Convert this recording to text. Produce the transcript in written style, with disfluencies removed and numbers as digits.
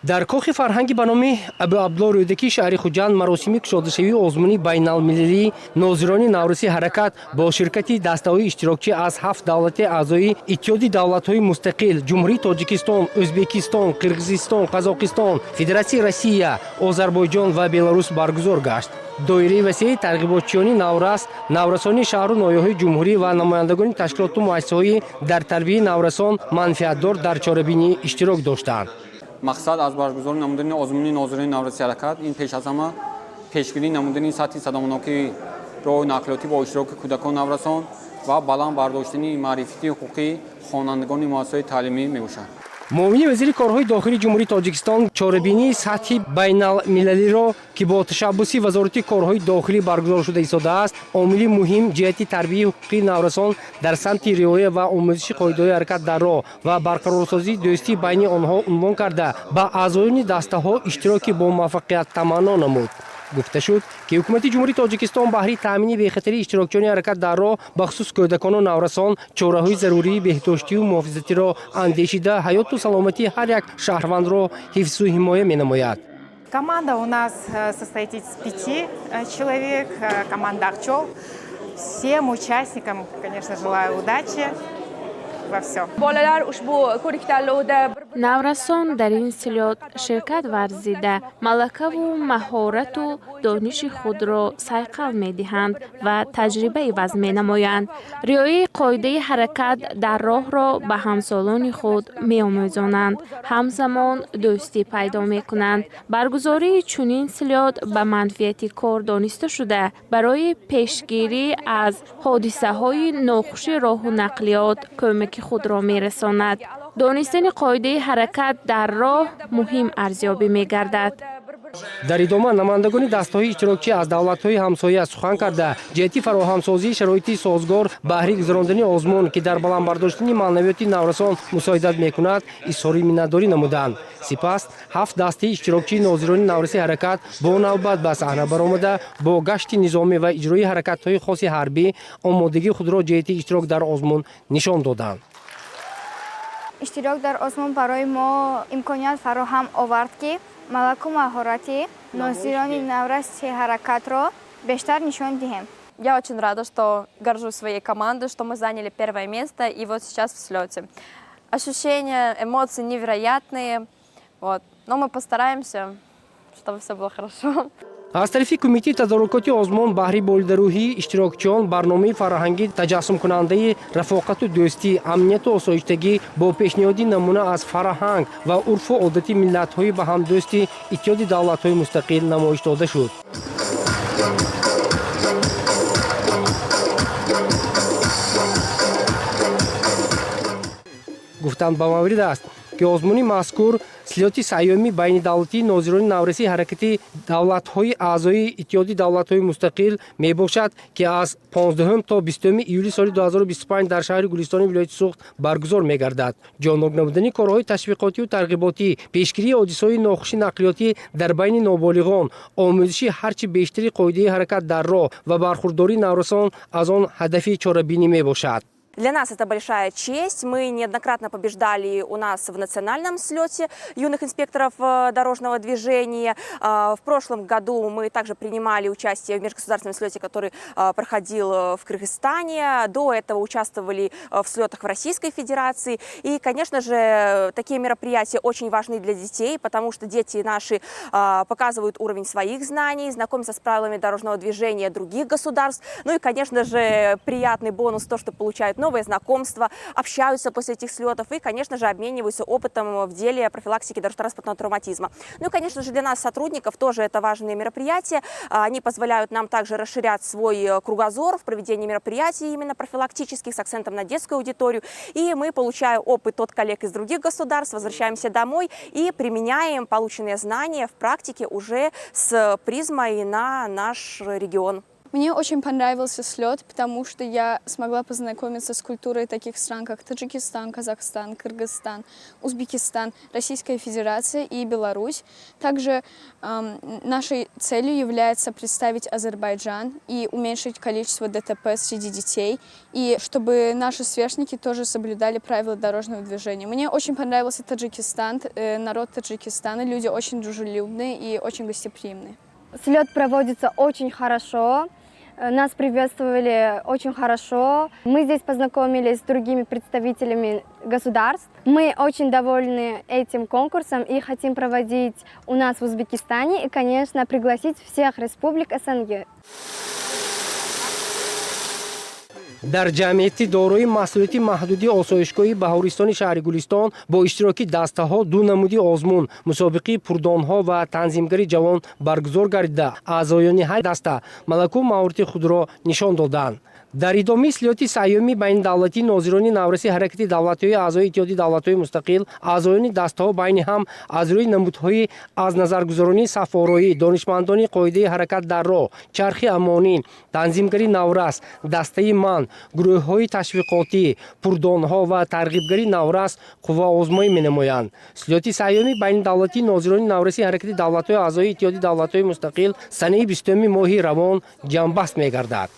дар кохи фарҳанги ба номи Абу Абдулло Рӯдаки шаҳри Хуҷанд маросими кушодашавии озмуни байналмилалии нозирони Наврӯзи ҳаракат бо ширкати дастаҳои иштирокчӣ аз 7 давлати аъзои Иттиҳоди давлатҳои мустақил, Ҷумҳурии Тоҷикистон, Ӯзбекистон, Қирғизистон, Қазоқистон, Федератсияи Россия, Озарбойҷон ва Беларус баргузор гашт. доираи васеи тарғиботчиёни Наврас, наврасони шаҳру ноҳияҳои ҷумҳурӣ ва намояндагони ташкилоту муассисаҳои дар тарбияи наврасон манфиатдор дар чорабинӣ иштирок доштанд. мақсад аз баргузори намудани озмуни нозирони Наврӯзи ҳаракат ин пеш аз ҳама пешгирии намудани сатҳи садоманокии роҳи нақлиётӣ бо иштироки кӯдакон наврасон ва баланд бардоштани маърифати ҳуқуқи хонандагони муассисаҳои таълимӣ мебошад. муовини вазири корҳои дохилии ҷумҳурии Тоҷикистон чорабинии сатҳи байналмилалиро ки бо ташаббуси Вазорати корҳои дохилӣ баргузор шуда истодааст, омили муҳим ҷиҳати тарбияи ҳуқуқи наврасон дар самти риоя ва омӯзиши қоидаҳои ҳаракат дар роҳ ва барқарорсозии дӯстии байни онҳо унвон карда ба аъзоёни дастаҳо иштироки бо муваффақият таманно намуд. гуфта шуд ки ҳукумати ҷумҳурии Тоҷикистон баҳри таъмини бехатарии иштирокчиёни ҳаракат дар роҳ бахусус кӯдакону наврасон чораҳои зарурии беҳдоштию муҳофизатиро андешида ҳаёту саломатии ҳар як шаҳрвандро ҳифзу ҳимоя менамояд. Команда у нас состоит из 5 человек, команда «Акчол». Всем участникам, конечно, желаю удачи во всем. наврасон дар ин слёт ширкат варзида малакаву маҳорату дониши худро сайқал медиҳанд ва таҷриба иваз менамоянд. риояи қоидаи ҳаракат дар роҳро ба ҳамсолони худ меомӯзонанд, ҳамзамон дӯстӣ пайдо мекунанд. баргузории чунин слёт ба манфиати кор дониста шуда барои пешгирӣ аз ҳодисаҳои нохуши роҳу нақлиёт кӯмаки худро мерасонад. донистани қоидаи ҳаракат дар роҳ муҳим арзёбӣ мегардад. дар идома намояндагони дастаҳои иштирокчӣ аз давлатҳои ҳамсоя сухан карда ҷиҳати фароҳамсозии шароити созгор баҳри гузарондани озмун ки дар баландбардоштани маънавиёти наврасон мусоидат мекунад изҳори миннатдорӣ намуданд. сипас 7 дастаи иштирокчии нозирони Наврӯзи ҳаракат бо навбат ба саҳна баромада бо гашти низомӣ ва иҷрои ҳаракатҳои хоси ҳарбӣ омодагии худро ҷиҳати иштирок дар озмун нишон доданд. иштирок дар озмун барои мо имконият фароҳам овард ки малаку маҳорати нозирони Наврӯзи ҳаракатро бештар нишон диҳем. Я очень рада, что горжусь своей командой, что мы заняли первое место и вот сейчас в слете. Ощущения, эмоции невероятные, вот. Но мы постараемся, чтобы все было хорошо. аз тарафи кумитаи тадорукоти озмон баҳри болидарӯҳии иштирокчиён барномаи фарҳангӣ таҷассумкунандаи рафоқату дӯстӣ, амнияту осоиштагӣ бо пешниҳоди намуна аз фарҳанг ва урфу одати миллатҳои ба ҳамдӯсти Иттиҳоди давлатҳои мустақил намоиш дода шуд. гуфтанд ба маврид аст ки озмуни мазкур слёти саҳёми байнидавлатии нозирони Наврӯзи ҳаракати давлатҳои аъзои Иттиҳоди давлатҳои мустақил мебошад ки аз 15 то 20 июли соли 2025 дар шаҳри Гулистони вилояти Суғд баргузор мегардад. ҷонбок намудани корҳои ташвиқотию тарғиботӣ, пешгирии ҳодисаҳои нохуши нақлиётӣ дар байни ноболиғон, омӯзиши ҳарчи бештари қоидаи ҳаракат дар роҳ ва бархурдории наврасон аз он ҳадафи чорабинӣ мебошад. Для нас это большая честь. Мы неоднократно побеждали у нас в национальном слете юных инспекторов дорожного движения. В прошлом году мы также принимали участие в межгосударственном слете, который проходил в Кыргызстане. До этого участвовали в слетах в Российской Федерации. И, конечно же, такие мероприятия очень важны для детей, потому что дети наши показывают уровень своих знаний, знакомятся с правилами дорожного движения других государств. Ну и, конечно же, приятный бонус то, что получают новые знакомства, общаются после этих слетов и, конечно же, обмениваются опытом в деле профилактики дорожно-транспортного травматизма. Ну и, конечно же, для нас, сотрудников, тоже это важные мероприятия. Они позволяют нам также расширять свой кругозор в проведении мероприятий именно профилактических с акцентом на детскую аудиторию. И мы, получая опыт от коллег из других государств, возвращаемся домой и применяем полученные знания в практике уже с призмой на наш регион. Мне очень понравился слет, потому что я смогла познакомиться с культурой таких стран, как Таджикистан, Казахстан, Кыргызстан, Узбекистан, Российская Федерация и Беларусь. Также нашей целью является представить Азербайджан и уменьшить количество ДТП среди детей, и чтобы наши сверстники тоже соблюдали правила дорожного движения. Мне очень понравился Таджикистан, народ Таджикистана, люди очень дружелюбные и очень гостеприимные. Слет проводится очень хорошо. Нас приветствовали очень хорошо. Мы здесь познакомились с другими представителями государств. Мы очень довольны этим конкурсом и хотим проводить у нас в Узбекистане и, конечно, пригласить всех республик СНГ. дар ҷамъияти дорои масъулияти маҳдуди осоишгоҳи баҳористони шаҳри гулистон бо иштироки дастаҳо ду намуди озмун мусобиқи пурдонҳо ва танзимгари ҷавон баргузор гардида аъзоёни ҳар даста малаку маҳорати худро нишон доданд. дар идоми слёти саҳёми байнидавлатӣ нозирони навраси ҳаракати давлатҳои аъзои иттиҳоди давлатҳои мустақил аъзоёни дастаҳо байни ҳам аз рӯи намудҳои аз назаргузаронии сафороӣ донишмандони қоидаи ҳаракат дар роҳ чархи амонӣ танзимгари наврас дастаи ман гурӯҳҳои ташвиқотӣ пурдонҳо ва тарғибгари наврас қувваозмоӣ менамоянд. слёти саҳёми байнидавлатӣ нозирони навраси ҳаракати давлатҳои аъзои иттиҳоди давлатҳои мустақил санаи 20 моҳи равон ҷамъбаст мегардад.